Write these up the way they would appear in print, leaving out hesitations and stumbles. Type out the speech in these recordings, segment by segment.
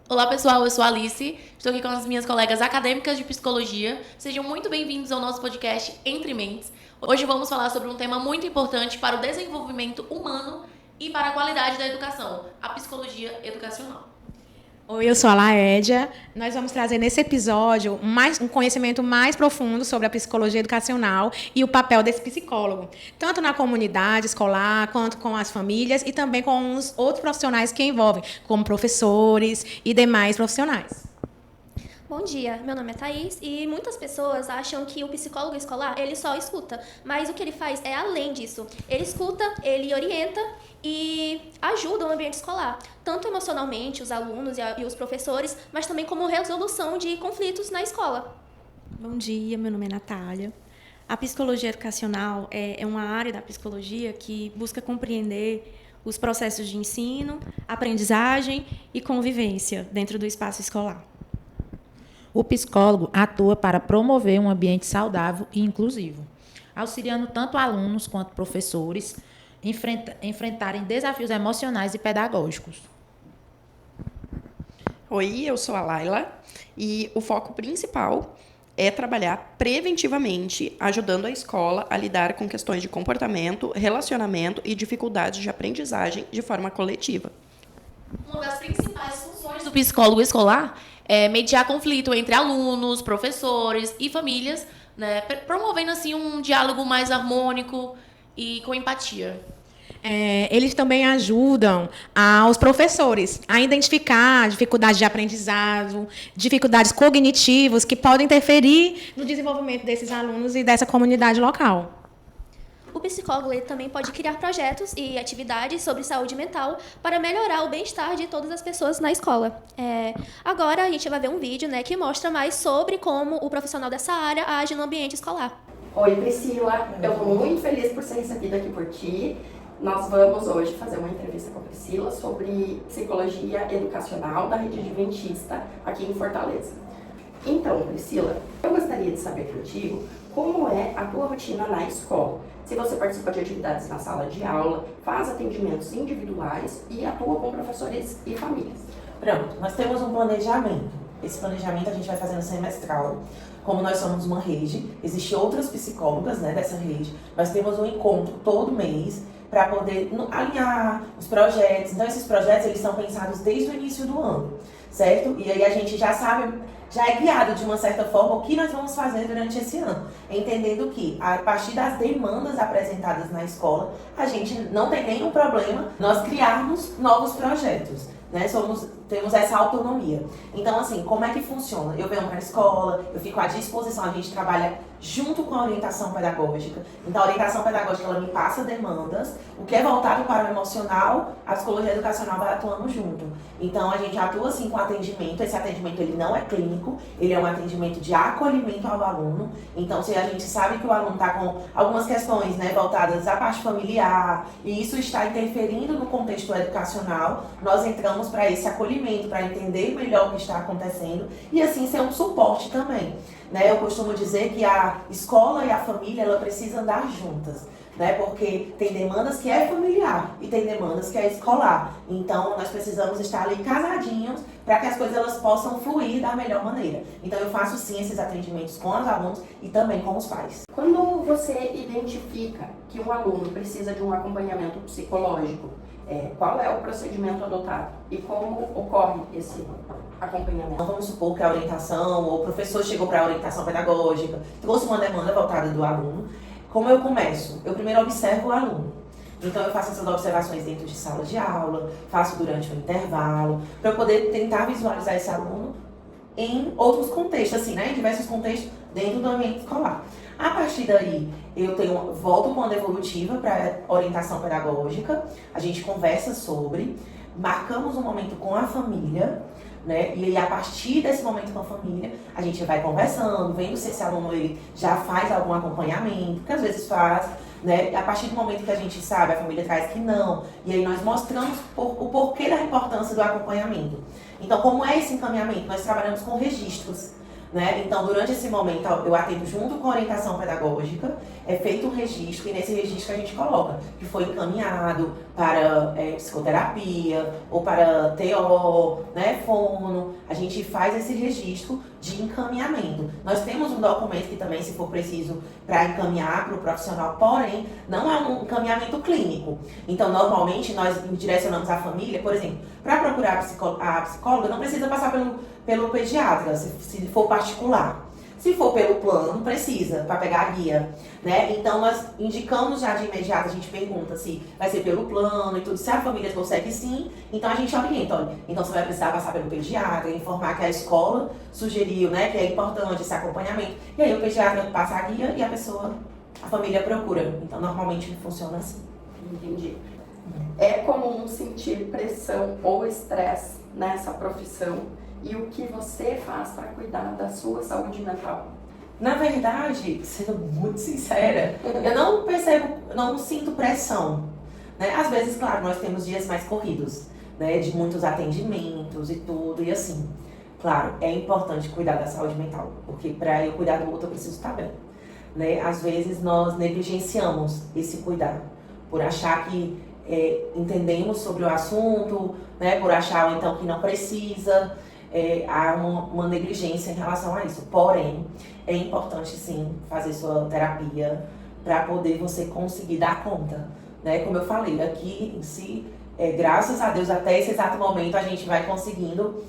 Olá pessoal, eu sou a Alice, estou aqui com as minhas colegas acadêmicas de psicologia. Sejam muito bem-vindos ao nosso podcast Entre Mentes. Hoje vamos falar sobre um tema muito importante para o desenvolvimento humano e para a qualidade da educação, a psicologia educacional. Oi, eu sou a Laédia. Nós vamos trazer nesse episódio um conhecimento mais profundo sobre a psicologia educacional e o papel desse psicólogo, tanto na comunidade escolar, quanto com as famílias e também com os outros profissionais que envolvem, como professores e demais profissionais. Bom dia, meu nome é Thaís e muitas pessoas acham que o psicólogo escolar, ele só escuta, mas o que ele faz é além disso. Ele escuta, ele orienta e ajuda o ambiente escolar, tanto emocionalmente, os alunos e os professores, mas também como resolução de conflitos na escola. Bom dia, meu nome é Natália. A psicologia educacional é uma área da psicologia que busca compreender os processos de ensino, aprendizagem e convivência dentro do espaço escolar. O psicólogo atua para promover um ambiente saudável e inclusivo, auxiliando tanto alunos quanto professores enfrentarem desafios emocionais e pedagógicos. Oi, eu sou a Laila e o foco principal é trabalhar preventivamente, ajudando a escola a lidar com questões de comportamento, relacionamento e dificuldades de aprendizagem de forma coletiva. Uma das principais funções do psicólogo escolar é mediar conflito entre alunos, professores e famílias, né, promovendo assim um diálogo mais harmônico e com empatia. Eles também ajudam os professores a identificar dificuldades de aprendizado, dificuldades cognitivas que podem interferir no desenvolvimento desses alunos e dessa comunidade local. O psicólogo ele também pode criar projetos e atividades sobre saúde mental para melhorar o bem-estar de todas as pessoas na escola. Agora a gente vai ver um vídeo, né, que mostra mais sobre como o profissional dessa área age no ambiente escolar. Oi, Priscila. Eu estou muito feliz por ser recebida aqui por ti. Nós vamos hoje fazer uma entrevista com a Priscila sobre psicologia educacional da rede adventista aqui em Fortaleza. Então, Priscila, eu gostaria de saber contigo como é a tua rotina na escola. Se você participa de atividades na sala de aula, faz atendimentos individuais e atua com professores e famílias. Pronto, nós temos um planejamento. Esse planejamento a gente vai fazendo semestral. Como nós somos uma rede, existem outras psicólogas, né, dessa rede. Nós temos um encontro todo mês para poder alinhar os projetos. Então, esses projetos eles são pensados desde o início do ano, certo? E aí a gente já sabe, já é guiado de uma certa forma o que nós vamos fazer durante esse ano, entendendo que a partir das demandas apresentadas na escola, a gente não tem nenhum problema nós criarmos novos projetos, né? Temos essa autonomia. Então, assim, como é que funciona? Eu venho para a escola, eu fico à disposição, a gente trabalha junto com a orientação pedagógica. Então, a orientação pedagógica, ela me passa demandas, o que é voltado para o emocional, a psicologia educacional vai atuando junto. Então, a gente atua, assim, com atendimento. Esse atendimento, ele não é clínico, ele é um atendimento de acolhimento ao aluno. Então, se a gente sabe que o aluno está com algumas questões, né, voltadas à parte familiar, e isso está interferindo no contexto educacional, nós entramos para esse acolhimento, para entender melhor o que está acontecendo e assim ser um suporte também, né? Eu costumo dizer que a escola e a família ela precisam andar juntas, né? Porque tem demandas que é familiar e tem demandas que é escolar. Então nós precisamos estar ali casadinhos para que as coisas elas possam fluir da melhor maneira. Então eu faço sim esses atendimentos com os alunos e também com os pais. Quando você identifica que um aluno precisa de um acompanhamento psicológico, qual é o procedimento adotado e como ocorre esse acompanhamento? Então, vamos supor que a orientação, ou o professor chegou para a orientação pedagógica, trouxe uma demanda voltada do aluno. Como eu começo? Eu primeiro observo o aluno. Então, eu faço essas observações dentro de sala de aula, faço durante o intervalo, para eu poder tentar visualizar esse aluno em outros contextos, assim, né? Em diversos contextos dentro do ambiente escolar. A partir daí, volto com a devolutiva para orientação pedagógica, a gente conversa sobre, marcamos um momento com a família, né? E aí, a partir desse momento com a família, a gente vai conversando, vendo se esse aluno ele já faz algum acompanhamento, que às vezes faz, né? E a partir do momento que a gente sabe, a família traz que não, e aí nós mostramos o porquê da importância do acompanhamento. Então, como é esse encaminhamento? Nós trabalhamos com registros, né? Então, durante esse momento, eu atendo junto com a orientação pedagógica, é feito um registro, e nesse registro a gente coloca que foi encaminhado para psicoterapia, ou para TO, né, fono. A gente faz esse registro de encaminhamento. Nós temos um documento que também, se for preciso, para encaminhar para o profissional, porém, não é um encaminhamento clínico. Então, normalmente, nós direcionamos a família, por exemplo, para procurar a psicóloga, não precisa passar pelo pediatra, se for particular. Se for pelo plano, precisa, para pegar a guia, né? Então, nós indicamos já de imediato, a gente pergunta se vai ser pelo plano e tudo. Se a família consegue sim, então a gente orienta, olha, então você vai precisar passar pelo pediatra, informar que a escola sugeriu, né, que é importante esse acompanhamento. E aí o pediatra passa a guia e a família procura. Então, normalmente funciona assim. Entendi. É comum sentir pressão ou estresse nessa profissão? E o que você faz para cuidar da sua saúde mental? Na verdade, sendo muito sincera, eu não sinto pressão, né? Às vezes, claro, nós temos dias mais corridos, né? De muitos atendimentos e tudo, e assim, claro, é importante cuidar da saúde mental, porque para eu cuidar do outro eu preciso estar bem, né? Às vezes nós negligenciamos esse cuidado, por achar que entendemos sobre o assunto, né? Por achar então que não precisa. Há uma negligência em relação a isso. Porém, é importante sim fazer sua terapia para poder você conseguir dar conta, né? Como eu falei, aqui em si, graças a Deus, até esse exato momento a gente vai conseguindo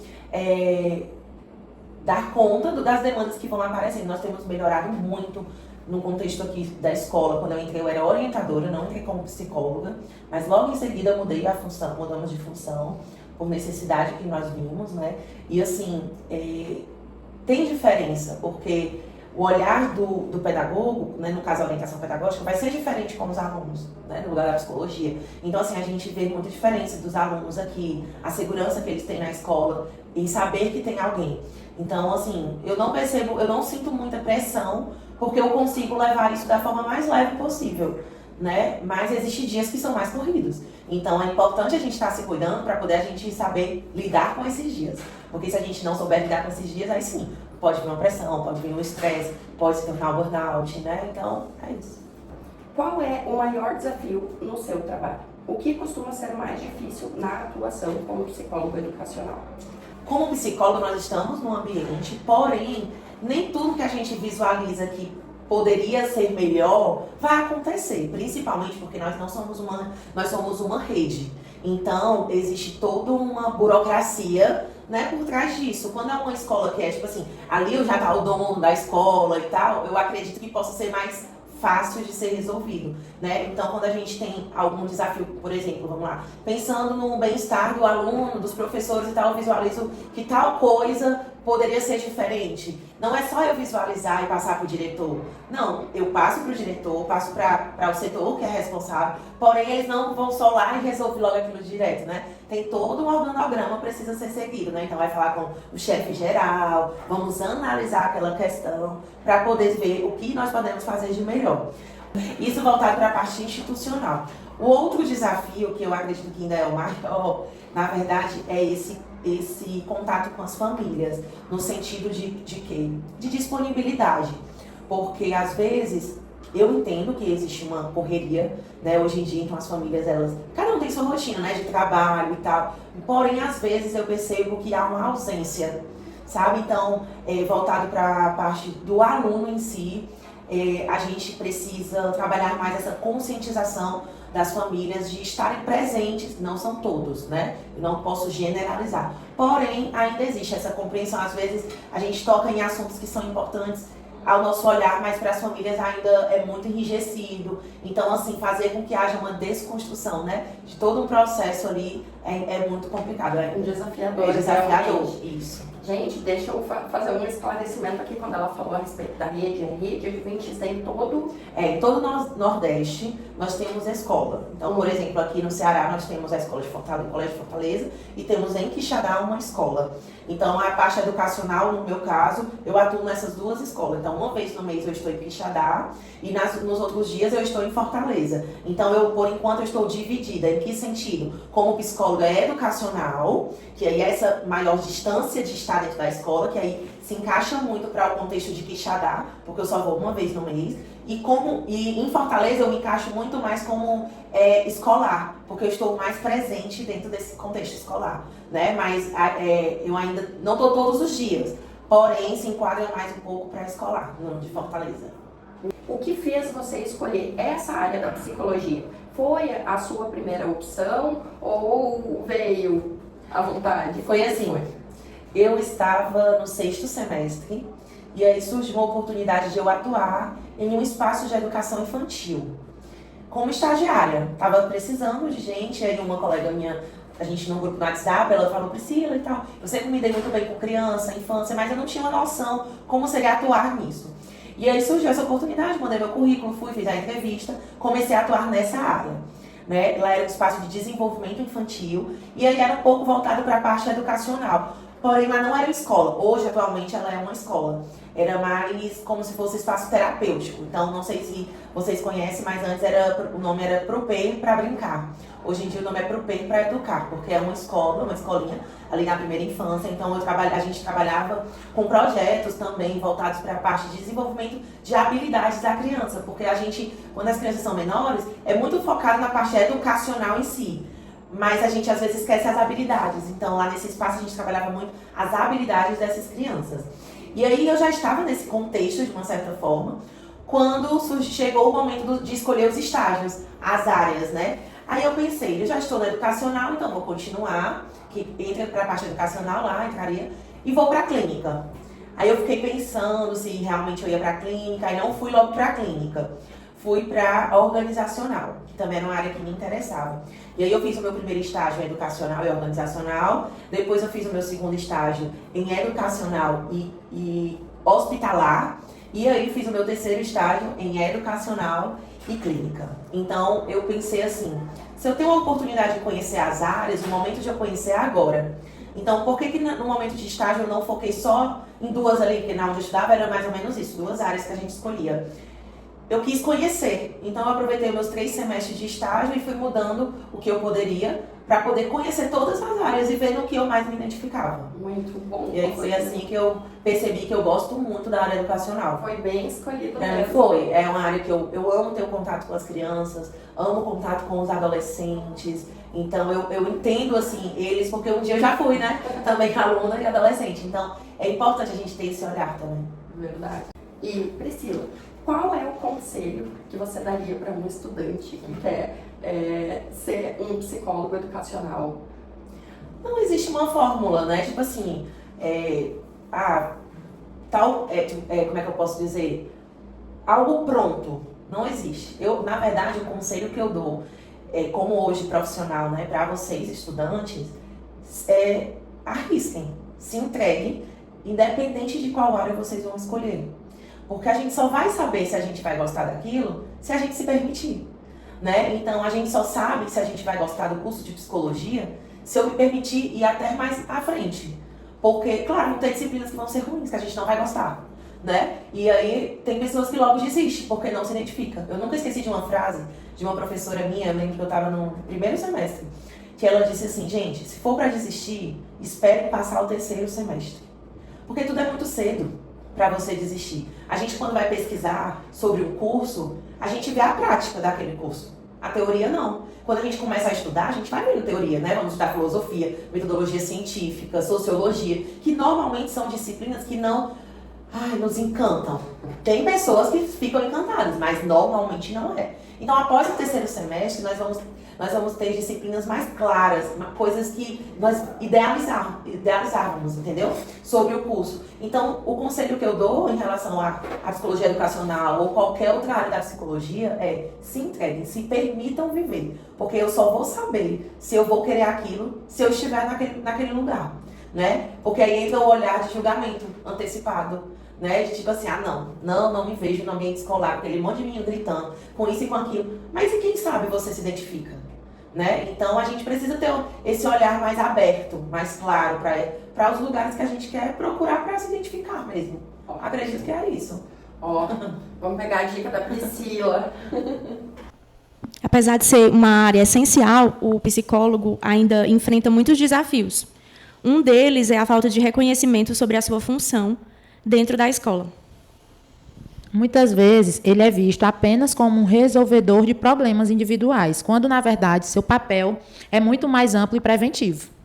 dar conta das demandas que vão aparecendo. Nós temos melhorado muito no contexto aqui da escola. Quando eu entrei, eu era orientadora, não entrei como psicóloga, mas logo em seguida mudamos de função, por necessidade que nós vimos, né? E assim, tem diferença, porque o olhar do pedagogo, né, no caso a orientação pedagógica, vai ser diferente com os alunos, né, no lugar da psicologia. Então, assim, a gente vê muita diferença dos alunos aqui, a segurança que eles têm na escola, em saber que tem alguém. Então, assim, eu não sinto muita pressão, porque eu consigo levar isso da forma mais leve possível, né? Mas existem dias que são mais corridos. Então é importante a gente estar se cuidando para poder a gente saber lidar com esses dias. Porque se a gente não souber lidar com esses dias, aí sim, pode vir uma pressão, pode vir um estresse, pode se tornar um burnout, né? Então, é isso. Qual é o maior desafio no seu trabalho? O que costuma ser mais difícil na atuação como psicólogo educacional? Como psicólogo, nós estamos num ambiente, porém, nem tudo que a gente visualiza que poderia ser melhor vai acontecer, principalmente porque nós somos uma rede. Então, existe toda uma burocracia, né, por trás disso. Quando é uma escola que é, tipo assim, ali já tá o dono da escola e tal, eu acredito que possa ser mais fácil de ser resolvido, né? Então, quando a gente tem algum desafio, por exemplo, vamos lá, pensando no bem-estar do aluno, dos professores e tal, eu visualizo que tal coisa poderia ser diferente. Não é só eu visualizar e passar para o diretor. Não, eu passo para o diretor, passo para o setor que é responsável, porém eles não vão só lá e resolver logo aquilo direto, né? Tem todo um organograma que precisa ser seguido, né? Então vai falar com o chefe geral, vamos analisar aquela questão para poder ver o que nós podemos fazer de melhor. Isso voltado para a parte institucional. O outro desafio, que eu acredito que ainda é o maior, na verdade, é esse contato com as famílias, no sentido de quê? De disponibilidade. Porque, às vezes, eu entendo que existe uma correria, né? Hoje em dia, então, as famílias, cada um tem sua rotina, né? De trabalho e tal. Porém, às vezes, eu percebo que há uma ausência, sabe? Então, voltado para a parte do aluno em si, a gente precisa trabalhar mais essa conscientização das famílias de estarem presentes, não são todos, né? Eu não posso generalizar. Porém, ainda existe essa compreensão. Às vezes, a gente toca em assuntos que são importantes ao nosso olhar, mas para as famílias ainda é muito enrijecido. Então, assim, fazer com que haja uma desconstrução, né? De todo um processo ali é muito complicado. Um desafiador. Desafiador, isso. Gente, deixa eu fazer um esclarecimento aqui quando ela falou a respeito da rede. A rede adventista em todo... em todo o Nordeste, nós temos escola. Então, por exemplo, aqui no Ceará, nós temos a escola de Fortaleza, o Colégio de Fortaleza, e temos em Quixadá uma escola. Então, a parte educacional, no meu caso, eu atuo nessas duas escolas. Então, uma vez no mês eu estou em Quixadá, e nos outros dias eu estou em Fortaleza. Então, por enquanto, eu estou dividida. Em que sentido? Como psicóloga psicóloga educacional, que aí é essa maior distância de estar dentro da escola, que aí se encaixa muito para o contexto de Quixadá, porque eu só vou uma vez no mês. E em Fortaleza eu me encaixo muito mais como escolar, porque eu estou mais presente dentro desse contexto escolar, né? Mas eu ainda não estou todos os dias, porém se enquadra mais um pouco para escolar, no de Fortaleza. O que fez você escolher essa área da psicologia? Foi a sua primeira opção ou veio à vontade? Foi assim, eu estava no 6º semestre e aí surgiu uma oportunidade de eu atuar em um espaço de educação infantil. Como estagiária, estava precisando de gente, aí uma colega minha, a gente no grupo do WhatsApp, ela falou, Priscila e tal, eu sempre me dei muito bem com criança, infância, mas eu não tinha uma noção como seria atuar nisso. E aí surgiu essa oportunidade, mandei meu currículo, fui, fiz a entrevista, comecei a atuar nessa área. Né? Lá era um espaço de desenvolvimento infantil e aí era um pouco voltado para a parte educacional. Porém, lá não era escola. Hoje, atualmente, ela é uma escola. Era mais como se fosse espaço terapêutico. Então, não sei se vocês conhecem, mas antes o nome era Proper para brincar. Hoje em dia o nome é Proper para educar, porque é uma escola, uma escolinha ali na primeira infância. Então, a gente trabalhava com projetos também voltados para a parte de desenvolvimento de habilidades da criança. Porque a gente, quando as crianças são menores, é muito focado na parte educacional em si. Mas a gente às vezes esquece as habilidades. Então lá nesse espaço a gente trabalhava muito as habilidades dessas crianças. E aí eu já estava nesse contexto de uma certa forma, quando chegou o momento de escolher os estágios, as áreas, né? Aí eu pensei, eu já estou na educacional, então vou continuar, que entra para a parte educacional lá, entraria, e vou para a clínica. Aí eu fiquei pensando se realmente eu ia para a clínica, aí não fui logo para a clínica. Fui para a organizacional, que também era uma área que me interessava. E aí eu fiz o meu primeiro estágio em educacional e organizacional, depois eu fiz o meu segundo estágio em educacional e hospitalar, e aí fiz o meu terceiro estágio em educacional e clínica. Então eu pensei assim, se eu tenho a oportunidade de conhecer as áreas, o momento de eu conhecer é agora. Então por que no momento de estágio eu não foquei só em duas ali, porque na onde eu estudava era mais ou menos isso, duas áreas que a gente escolhia. Eu quis conhecer, então eu aproveitei meus 3 semestres de estágio e fui mudando o que eu poderia para poder conhecer todas as áreas e ver no que eu mais me identificava. Muito bom. E aí foi assim que eu percebi que eu gosto muito da área educacional. Foi bem escolhido mesmo. Foi, é uma área que eu amo ter um contato com as crianças, amo contato com os adolescentes, então eu entendo assim eles, porque um dia eu já fui, né, também aluna e adolescente, então é importante a gente ter esse olhar também. Verdade. E Priscila, qual é o conselho que você daria para um estudante que quer ser um psicólogo educacional? Não existe uma fórmula, né? Tipo assim, como é que eu posso dizer? Algo pronto. Não existe. Na verdade, o conselho que eu dou, como hoje profissional, né, para vocês, estudantes, arrisquem, se entreguem, independente de qual área vocês vão escolher. Porque a gente só vai saber se a gente vai gostar daquilo se a gente se permitir, né? Então, a gente só sabe se a gente vai gostar do curso de psicologia se eu me permitir ir até mais à frente. Porque, claro, tem disciplinas que vão ser ruins, que a gente não vai gostar, né? E aí, tem pessoas que logo desistem, porque não se identifica. Eu nunca esqueci de uma frase de uma professora minha, eu lembro que eu estava no primeiro semestre, que ela disse assim, gente, se for para desistir, espere passar o 3º semestre. Porque tudo é muito cedo para você desistir. A gente, quando vai pesquisar sobre um curso, a gente vê a prática daquele curso. A teoria, não. Quando a gente começa a estudar, a gente vai vendo teoria, né? Vamos estudar filosofia, metodologia científica, sociologia, que normalmente são disciplinas que não nos encantam. Tem pessoas que ficam encantadas, mas normalmente não é. Então, após o 3º semestre, nós vamos ter disciplinas mais claras, coisas que nós idealizávamos, entendeu? Sobre o curso. Então, o conselho que eu dou em relação à psicologia educacional ou qualquer outra área da psicologia é se entreguem, se permitam viver. Porque eu só vou saber se eu vou querer aquilo se eu estiver naquele lugar, né? Porque aí entra o olhar de julgamento antecipado. Né? De tipo assim, não me vejo no ambiente escolar, aquele monte de menino gritando, com isso e com aquilo. Mas e quem sabe você se identifica? Né? Então a gente precisa ter esse olhar mais aberto, mais claro para os lugares que a gente quer procurar para se identificar mesmo. Acredito que é isso. Vamos pegar a dica da Priscila. Apesar de ser uma área essencial, o psicólogo ainda enfrenta muitos desafios. Um deles é a falta de reconhecimento sobre a sua função dentro da escola. Muitas vezes, ele é visto apenas como um resolvedor de problemas individuais, quando, na verdade, seu papel é muito mais amplo e preventivo.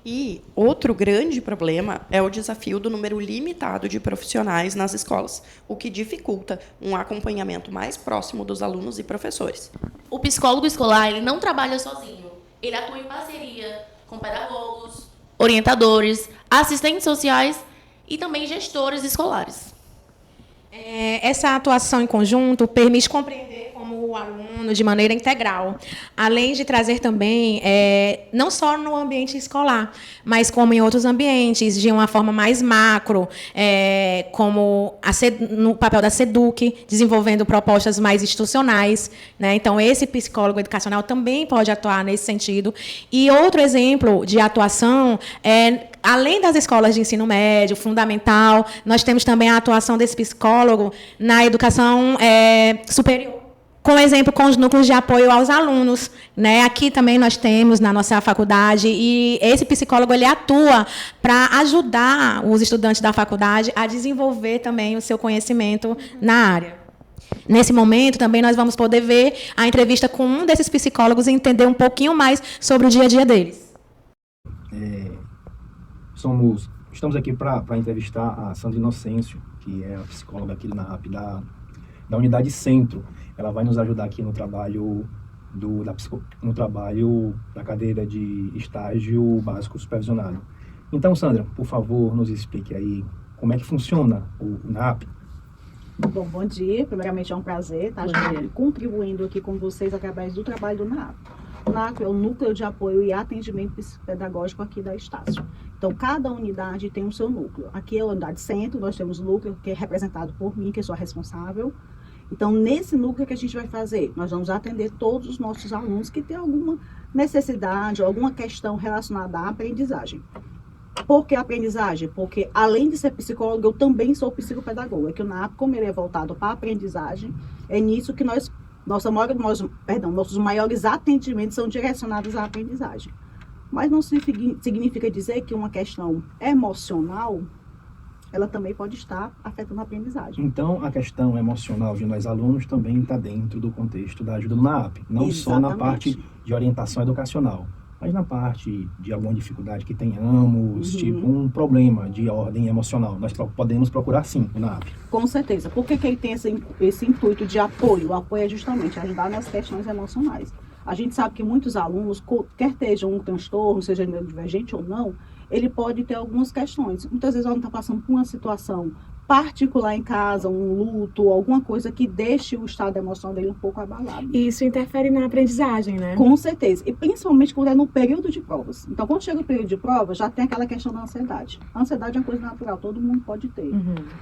E outro grande problema é o desafio do número limitado de profissionais nas escolas, o que dificulta um acompanhamento mais próximo dos alunos e professores. O psicólogo escolar, ele não trabalha sozinho. Ele atua em parceria com pedagogos, orientadores, assistentes sociais e também gestores escolares. Essa atuação em conjunto permite compreender como o aluno de maneira integral, além de trazer também, não só no ambiente escolar, mas como em outros ambientes, de uma forma mais macro, como no papel da SEDUC, desenvolvendo propostas mais institucionais, né? Então, esse psicólogo educacional também pode atuar nesse sentido. E outro exemplo de atuação além das escolas de ensino médio, fundamental, nós temos também a atuação desse psicólogo na educação superior. Com exemplo, com os núcleos de apoio aos alunos, né? Aqui também nós temos na nossa faculdade, e esse psicólogo ele atua para ajudar os estudantes da faculdade a desenvolver também o seu conhecimento na área. Nesse momento, também nós vamos poder ver a entrevista com um desses psicólogos e entender um pouquinho mais sobre o dia a dia deles. Estamos aqui para entrevistar a Sandra Inocêncio, que é a psicóloga aqui na NAAP da Unidade Centro. Ela vai nos ajudar aqui no trabalho da cadeira de estágio básico supervisionado. Então, Sandra, por favor, nos explique aí como é que funciona o NAAP. Bom dia. Primeiramente, é um prazer estar contribuindo aqui com vocês através do trabalho do NAAP. O NAAP é o Núcleo de Apoio e Atendimento Pedagógico aqui da Estácio. Então, cada unidade tem o seu núcleo. Aqui é a Unidade Centro, nós temos o núcleo que é representado por mim, que sou a responsável. Então, nesse núcleo que a gente vai fazer, nós vamos atender todos os nossos alunos que têm alguma necessidade, alguma questão relacionada à aprendizagem. Por que aprendizagem? Porque, além de ser psicóloga, eu também sou psicopedagoga. Que o NAAP, como ele é voltado para a aprendizagem, é nisso que nossos maiores atendimentos são direcionados à aprendizagem. Mas não significa dizer que uma questão emocional, ela também pode estar afetando a aprendizagem. Então, a questão emocional de nós alunos também está dentro do contexto da ajuda do NAAP, não Exatamente. Só na parte de orientação educacional, mas na parte de alguma dificuldade que tenhamos, tipo um problema de ordem emocional. Nós podemos procurar sim o NAAP. Com certeza. Por que ele tem esse intuito de apoio? O apoio é justamente ajudar nas questões emocionais. A gente sabe que muitos alunos, quer estejam um transtorno, seja neurodivergente ou não, ele pode ter algumas questões. Muitas vezes o aluno está passando por uma situação particular em casa, um luto, alguma coisa que deixe o estado emocional dele um pouco abalado. E isso interfere na aprendizagem, né? Com certeza. E principalmente quando é no período de provas. Então, quando chega o período de prova, já tem aquela questão da ansiedade. A ansiedade é uma coisa natural, todo mundo pode ter.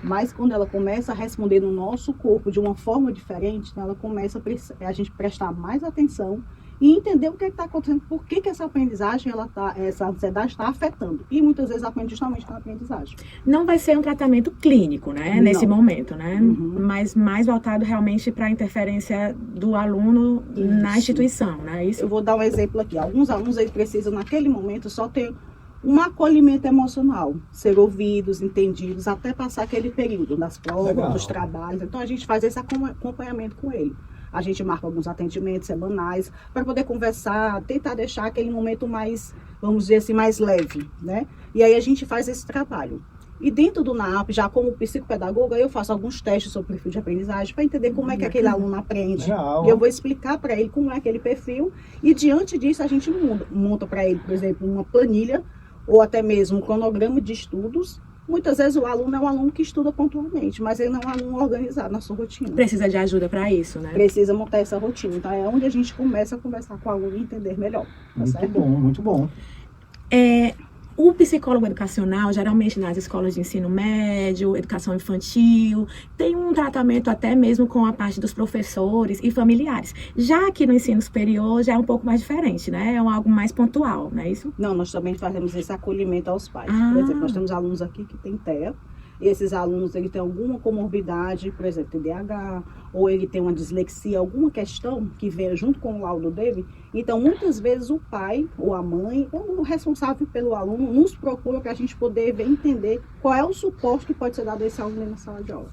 Mas quando ela começa a responder no nosso corpo de uma forma diferente, então ela começa a gente prestar mais atenção e entender o que está acontecendo, por que essa aprendizagem, essa ansiedade está afetando. E muitas vezes aprende justamente com a aprendizagem. Não vai ser um tratamento clínico, né, Não. nesse momento, né? Mas mais voltado realmente para a interferência do aluno na instituição, né? Isso. Eu vou dar um exemplo aqui. Alguns alunos eles precisam, naquele momento, só ter um acolhimento emocional, ser ouvidos, entendidos, até passar aquele período das provas, Legal. dos trabalhos. Então, a gente faz esse acompanhamento com ele. A gente marca alguns atendimentos semanais para poder conversar, tentar deixar aquele momento mais, vamos dizer assim, mais leve, né? E aí a gente faz esse trabalho. E dentro do NAAP, já como psicopedagoga, eu faço alguns testes sobre o perfil de aprendizagem para entender como é que aquele aluno aprende. Legal. E eu vou explicar para ele como é aquele perfil. E diante disso, a gente monta para ele, por exemplo, uma planilha ou até mesmo um cronograma de estudos. Muitas vezes o aluno é um aluno que estuda pontualmente, mas ele não é um aluno organizado na sua rotina. Precisa de ajuda para isso, né? Precisa montar essa rotina. Então é onde a gente começa a conversar com o aluno e entender melhor. Tá Muito certo? bom, muito bom. O psicólogo educacional, geralmente nas escolas de ensino médio, educação infantil, tem um tratamento até mesmo com a parte dos professores e familiares. Já aqui no ensino superior já é um pouco mais diferente, né? É algo mais pontual, não é isso? Não, nós também fazemos esse acolhimento aos pais. Ah. Por exemplo, nós temos alunos aqui que têm TEA. esses alunos ele tem alguma comorbidade, por exemplo, TDAH, ou ele tem uma dislexia, alguma questão que venha junto com o laudo dele. Então, muitas vezes o pai ou a mãe, ou o responsável pelo aluno, nos procura para a gente poder ver, entender qual é o suporte que pode ser dado a esse aluno na sala de aula.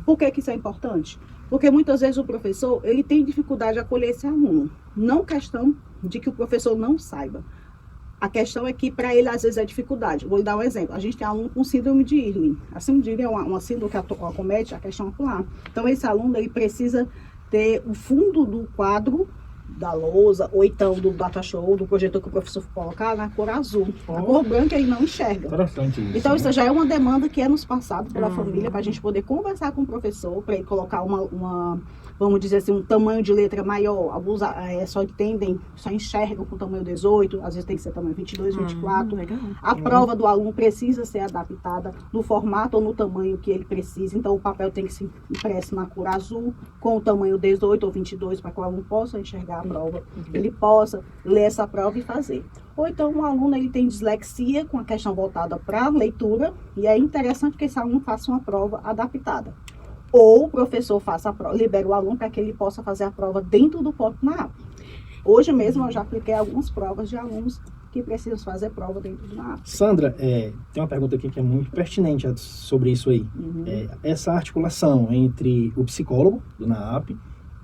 Por que isso é importante? Porque muitas vezes o professor ele tem dificuldade de acolher esse aluno. Não questão de que o professor não saiba. A questão é que, para ele, às vezes, é dificuldade. Vou lhe dar um exemplo. A gente tem aluno com síndrome de Irlen. A síndrome de Irlen é uma síndrome que acomete a questão ocular. Então, esse aluno ele precisa ter o fundo do quadro da lousa, ou então do data show, do projetor que o professor colocar na cor azul. A cor branca ele não enxerga. Interessante isso. Então, isso já é uma demanda que é nos passado pela família, para a gente poder conversar com o professor, para ele colocar vamos dizer assim, um tamanho de letra maior. Alguns só enxergam com tamanho 18, às vezes tem que ser tamanho 22, 24. A prova do aluno precisa ser adaptada no formato ou no tamanho que ele precisa. Então, o papel tem que ser impresso na cor azul, com o tamanho 18 ou 22, para que o aluno possa enxergar a prova, ele possa ler essa prova e fazer. Ou então, um aluno ele tem dislexia, com a questão voltada para a leitura, e é interessante que esse aluno faça uma prova adaptada. Ou o professor faça a prova, libera o aluno para que ele possa fazer a prova dentro do próprio NAAP. Hoje mesmo eu já apliquei algumas provas de alunos que precisam fazer prova dentro do NAAP. Sandra, tem uma pergunta aqui que é muito pertinente sobre isso aí. Essa articulação entre o psicólogo do NAAP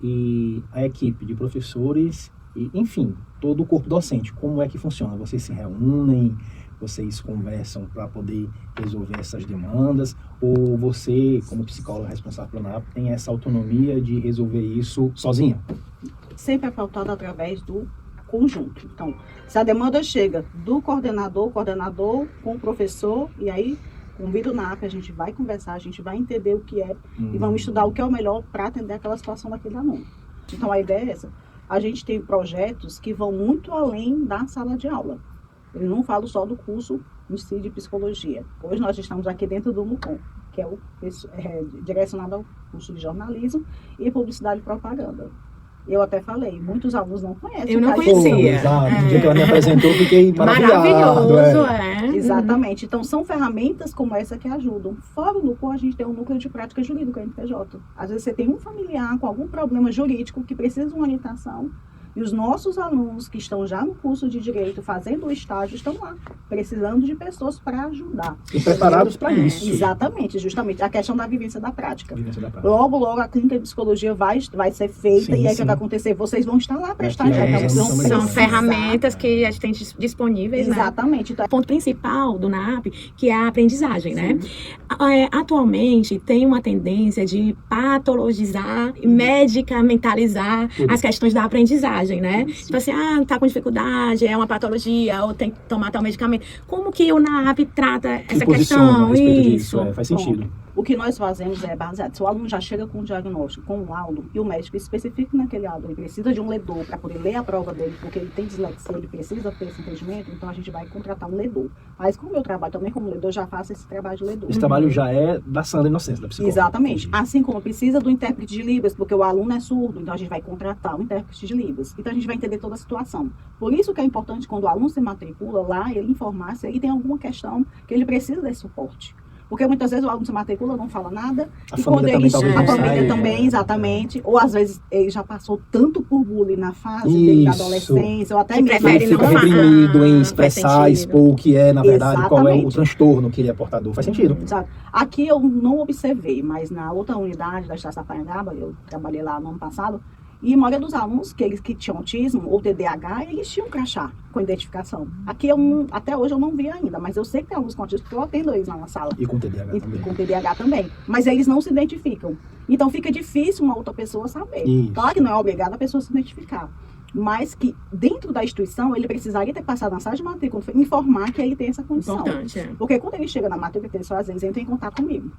e a equipe de professores, e, enfim, todo o corpo docente, como é que funciona? Vocês se reúnem? Vocês conversam para poder resolver essas demandas? Ou você, como psicólogo responsável pelo NAAP, tem essa autonomia de resolver isso sozinha? Sempre é pautado através do conjunto. Então, se a demanda chega do coordenador com o professor, e aí convida o NAAP, a gente vai conversar, a gente vai entender o que é e vamos estudar o que é o melhor para atender aquela situação daquele aluno. Então, a ideia é essa. A gente tem projetos que vão muito além da sala de aula. Eu não falo só do curso em si de psicologia. Hoje nós estamos aqui dentro do MUCOM, que é direcionado ao curso de jornalismo e publicidade e propaganda. Eu até falei, muitos alunos não conhecem. Eu não conhecia. Exato. No dia que ela me apresentou, eu fiquei maravilhado. Maravilhoso, Exatamente. Então, são ferramentas como essa que ajudam. Fora do NUCOM, a gente tem um núcleo de prática jurídica, NPJ. Às vezes você tem um familiar com algum problema jurídico que precisa de uma orientação. E os nossos alunos que estão já no curso de Direito, fazendo o estágio, estão lá, precisando de pessoas para ajudar. E preparados para isso. Exatamente, justamente. A questão da vivência da prática. Logo, a clínica de psicologia vai ser feita, sim, e aí o que vai acontecer? Vocês vão estar lá para estagiar. São ferramentas que a gente tem disponíveis, exatamente. Né? Então, o ponto principal do NAAP, que é a aprendizagem, sim, né? Atualmente, tem uma tendência de patologizar, medicamentalizar as questões da aprendizagem. Né? Tipo assim, tá com dificuldade, é uma patologia, ou tem que tomar tal medicamento. Como que o NAAP trata essa questão? Isso, faz sentido. Bom, o que nós fazemos é baseado, se o aluno já chega com um diagnóstico, com um laudo, e o médico especifica naquele laudo, ele precisa de um ledor para poder ler a prova dele, porque ele tem dislexia, ele precisa ter esse entendimento, então a gente vai contratar um ledor. Mas como eu trabalho também como ledor, já faço esse trabalho de ledor. Esse trabalho já é da Sandra Inocência, da psicóloga. Exatamente. Assim como precisa do intérprete de Libras, porque o aluno é surdo, então a gente vai contratar um intérprete de Libras. Então a gente vai entender toda a situação. Por isso que é importante, quando o aluno se matricula lá, ele informar se ele tem alguma questão que ele precisa desse suporte. Porque muitas vezes o aluno se matricula, não fala nada. A família também, exatamente. Ou às vezes ele já passou tanto por bullying na fase dele, da adolescência, ou até mesmo. Ele fica reprimido em expressar, expor o que é, na verdade, exatamente, qual é o transtorno que ele é portador. Faz sentido. Exato. Aqui eu não observei, mas na outra unidade da Estação Parangaba, eu trabalhei lá no ano passado, e a maioria dos alunos que tinham autismo ou TDAH, eles tinham crachá com identificação. Aqui até hoje eu não vi ainda, mas eu sei que tem alunos com autismo, porque eu atendo eles lá na sala. E com TDAH também. Com TDAH também. Mas eles não se identificam. Então fica difícil uma outra pessoa saber. Isso. Claro que não é obrigado a pessoa se identificar. Mas que dentro da instituição ele precisaria ter passado na sala de matrícula, informar que ele tem essa condição. Importante, é. Porque quando ele chega na matrícula, que eles fazem, eles entram em contato comigo.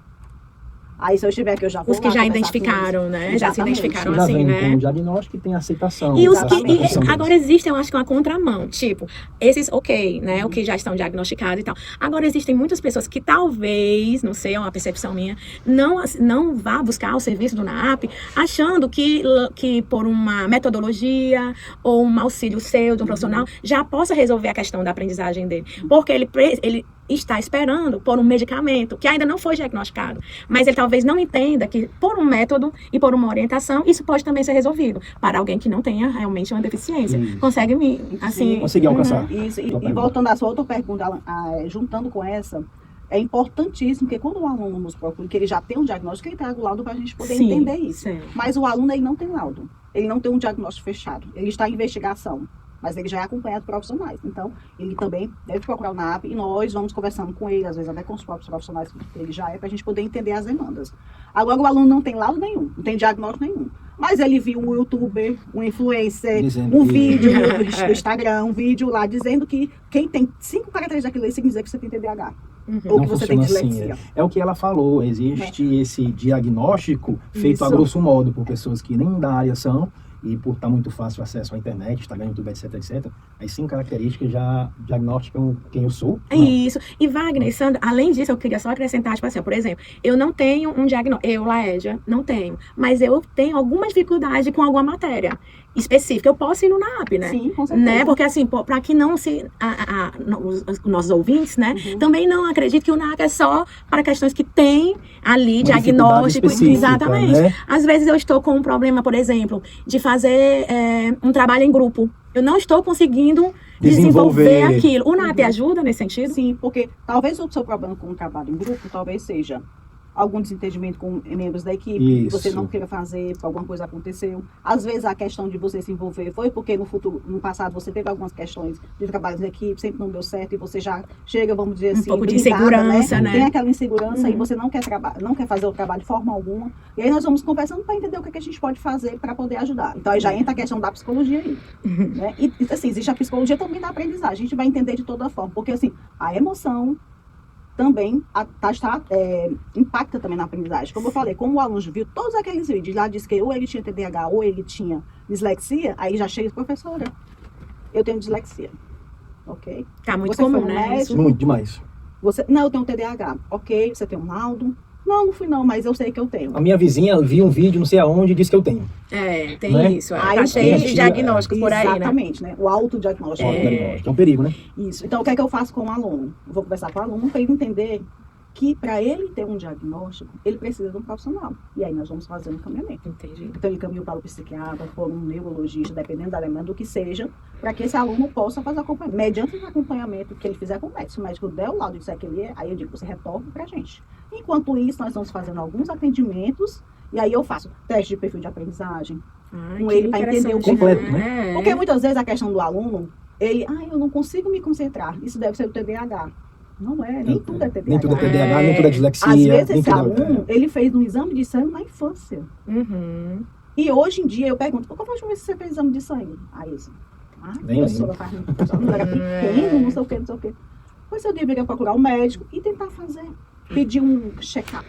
Aí se eu estiver aqui, eu já vou os que já identificaram, né? Exatamente. Já se identificaram já assim, né? Tem um diagnóstico e tem aceitação. E os que agora existe, eu acho que é uma contramão. Tipo, esses, ok, né? O que já estão diagnosticados e tal. Agora existem muitas pessoas que talvez, não sei, é uma percepção minha, não vá buscar o serviço do NAAP achando que por uma metodologia ou um auxílio seu de um profissional já possa resolver a questão da aprendizagem dele. Porque ele está esperando por um medicamento que ainda não foi diagnosticado, mas ele talvez não entenda que por um método e por uma orientação, isso pode também ser resolvido para alguém que não tenha realmente uma deficiência. Consegue conseguir alcançar. Isso. E voltando à sua outra pergunta, juntando com essa, é importantíssimo que quando o aluno nos procura, que ele já tem um diagnóstico, ele traga o laudo para a gente poder entender isso. Sim. Mas o aluno, ele não tem laudo. Ele não tem um diagnóstico fechado. Ele está em investigação. Mas ele já é acompanhado por profissionais. Então, ele também deve procurar o NAAP e nós vamos conversando com ele, às vezes até com os próprios profissionais que ele já é, para a gente poder entender as demandas. Agora, o aluno não tem laudo nenhum, não tem diagnóstico nenhum. Mas ele viu um youtuber, um influencer, vídeo no Instagram, um vídeo lá dizendo que quem tem 5 caracteres daquilo aí significa que você tem TDAH. Ou que você tem dislexia. Assim, é o que ela falou, existe esse diagnóstico feito a grosso modo por pessoas que nem da área são, e por estar muito fácil o acesso à internet, Instagram, YouTube, etc. As 5 características já diagnosticam quem eu sou. Isso. E Wagner, Sandra, além disso, eu queria só acrescentar, tipo assim, por exemplo, eu não tenho um diagnóstico, eu, Laédia, não tenho, mas eu tenho alguma dificuldade com alguma matéria específica. Eu posso ir no NAAP, né? Sim, com certeza. Né? Porque assim, para que não se... os nossos ouvintes, né? Também não acreditam que o NAAP é só para questões que tem ali, uma diagnóstico. Exatamente. Né? Às vezes eu estou com um problema, por exemplo, de fazer um trabalho em grupo. Eu não estou conseguindo desenvolver aquilo. O NAAP ajuda nesse sentido? Sim, porque talvez o seu problema com o trabalho em grupo, talvez seja algum desentendimento com membros da equipe, que você não queira fazer, porque alguma coisa aconteceu. Às vezes a questão de você se envolver foi porque no passado você teve algumas questões de trabalho em equipe, sempre não deu certo e você já chega, vamos dizer assim, um pouco de insegurança, né? Tem aquela insegurança e você não quer fazer o trabalho de forma alguma. E aí nós vamos conversando para entender o que a gente pode fazer para poder ajudar. Então aí já entra a questão da psicologia aí. Né? E assim, existe a psicologia também da aprendizagem. A gente vai entender de toda forma, porque assim, a emoção também impacta também na aprendizagem. Como eu falei, como o aluno viu todos aqueles vídeos, lá diz que ou ele tinha TDAH ou ele tinha dislexia, aí já chega, professora, eu tenho dislexia. Ok? Tá muito comum, né? Muito demais. Não, eu tenho TDAH. Ok, você tem um laudo? Não fui não, mas eu sei que eu tenho. A minha vizinha viu um vídeo, não sei aonde, e disse que eu tenho. Tem né? isso. Tá cheio de diagnósticos por aí, né? Exatamente, né? O autodiagnóstico. É um perigo, né? Isso. Então, o que é que eu faço com o aluno? Eu vou conversar com o aluno para ele entender que para ele ter um diagnóstico, ele precisa de um profissional. E aí nós vamos fazer um encaminhamento. Entendi. Então, ele caminha para o psiquiatra, para um neurologista, dependendo da demanda, do que seja, para que esse aluno possa fazer acompanhamento. Mediante o acompanhamento que ele fizer com o médico, se o médico der o laudo e disser que ele é, aí eu digo, você retorna para a gente. Enquanto isso, nós vamos fazendo alguns atendimentos, e aí eu faço teste de perfil de aprendizagem, com ele para entender o completo, né? Porque muitas vezes a questão do aluno, ele, eu não consigo me concentrar, isso deve ser o TDAH. Não é, nem tudo é TDAH. Nem tudo é TDAH, nem tudo é dislexia. Às vezes esse aluno, ele fez um exame de sangue na infância. E hoje em dia eu pergunto, qual foi a última vez que você fez exame de sangue? Aí isso. A professora faz muito, não era pequeno, não sei o quê. Pois eu deveria procurar um médico e tentar pedir um check-up.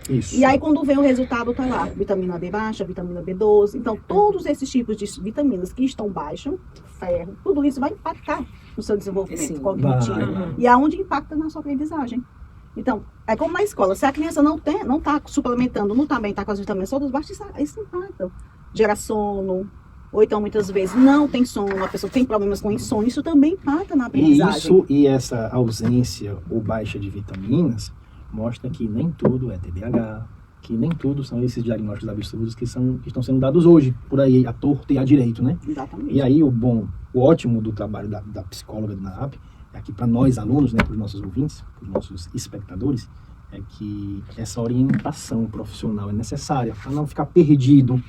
Isso. E aí quando vem o resultado, tá lá, vitamina D baixa, vitamina B12. Então, todos esses tipos de vitaminas que estão baixas, ferro, tudo isso vai impactar no seu desenvolvimento cognitivo. E aonde impacta na sua aprendizagem. Então, é como na escola, se a criança não está suplementando, não também está com as vitaminas todas baixas, isso impacta. Gera sono, ou então muitas vezes não tem sono, a pessoa tem problemas com insônia, isso também impacta na aprendizagem. E essa ausência ou baixa de vitaminas mostra que nem tudo é TDAH, que nem tudo são esses diagnósticos absurdos que estão sendo dados hoje, por aí, à torta e à direito, né? Exatamente. E aí o ótimo do trabalho da psicóloga do NAAP, aqui para nós alunos, né, para os nossos ouvintes, para os nossos espectadores, é que essa orientação profissional é necessária para não ficar perdido.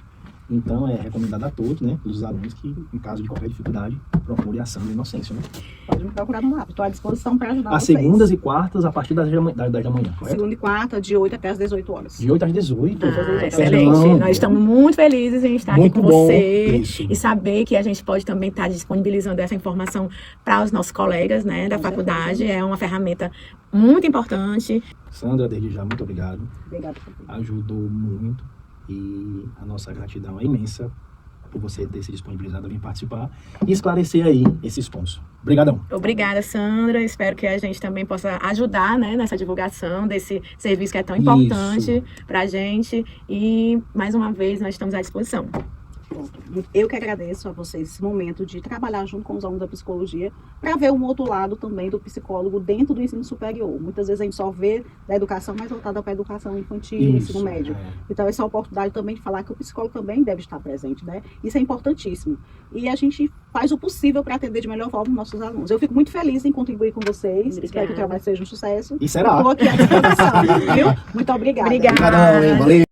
Então, é recomendado a todos, né, os alunos que, em caso de qualquer dificuldade, procure ação de inocência, né? Pode me procurar no NAAP, estou à disposição para ajudar vocês. vocês. Segundas e quartas, a partir das 10 da manhã, correto? Segunda e quarta, de 8 até as 18 horas. De 8 às 18? Excelente. Nós estamos muito felizes em estar muito aqui com bom. você. Isso. E saber que a gente pode também estar disponibilizando essa informação para os nossos colegas, né, da faculdade. É uma ferramenta muito importante. Sandra, desde já, muito obrigado. Obrigada. Ajudou muito e a nossa gratidão é imensa por você ter se disponibilizado a vir participar e esclarecer aí esses pontos. Obrigadão. Obrigada, Sandra. Espero que a gente também possa ajudar, né, nessa divulgação desse serviço que é tão importante para a gente. E, mais uma vez, nós estamos à disposição. Pronto. Eu que agradeço a vocês esse momento de trabalhar junto com os alunos da psicologia para ver um outro lado também do psicólogo dentro do ensino superior. Muitas vezes a gente só vê da educação mais voltada para a educação infantil, ensino médio. Então, essa é a oportunidade também de falar que o psicólogo também deve estar presente, né? Isso é importantíssimo. E a gente faz o possível para atender de melhor forma os nossos alunos. Eu fico muito feliz em contribuir com vocês. Obrigada. Espero que o trabalho seja um sucesso. E será. Estou aqui à disposição, viu? Muito obrigada. Obrigadão, valeu.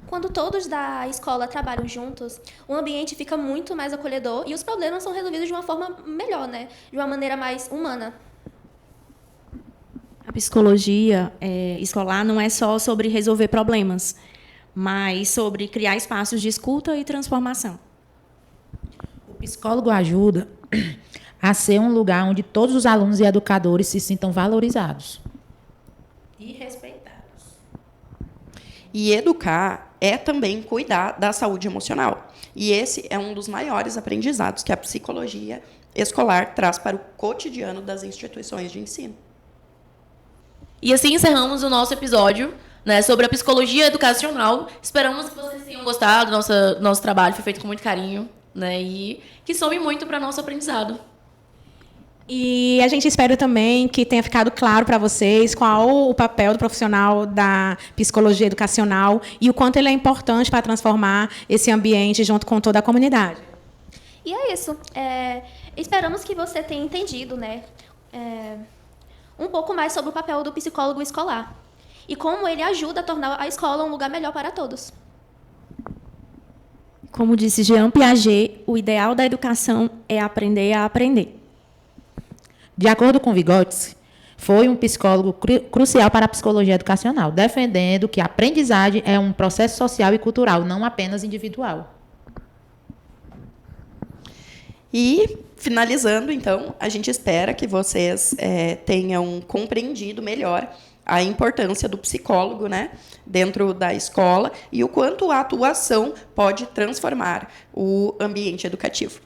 Quando todos da escola trabalham juntos, o ambiente fica muito mais acolhedor e os problemas são resolvidos de uma forma melhor, né? De uma maneira mais humana. A psicologia escolar não é só sobre resolver problemas, mas sobre criar espaços de escuta e transformação. O psicólogo ajuda a ser um lugar onde todos os alunos e educadores se sintam valorizados E respeitados. E educar é também cuidar da saúde emocional. E esse é um dos maiores aprendizados que a psicologia escolar traz para o cotidiano das instituições de ensino. E assim encerramos o nosso episódio, né, sobre a psicologia educacional. Esperamos que vocês tenham gostado do nosso trabalho, foi feito com muito carinho, né, e que some muito para nosso aprendizado. E a gente espera também que tenha ficado claro para vocês qual o papel do profissional da psicologia educacional e o quanto ele é importante para transformar esse ambiente junto com toda a comunidade. E é isso. Esperamos que você tenha entendido, né, um pouco mais sobre o papel do psicólogo escolar e como ele ajuda a tornar a escola um lugar melhor para todos. Como disse Jean Piaget, o ideal da educação é aprender a aprender. De acordo com Vygotsky, foi um psicólogo crucial para a psicologia educacional, defendendo que a aprendizagem é um processo social e cultural, não apenas individual. E, finalizando, então, a gente espera que vocês tenham compreendido melhor a importância do psicólogo, né, dentro da escola e o quanto a atuação pode transformar o ambiente educativo.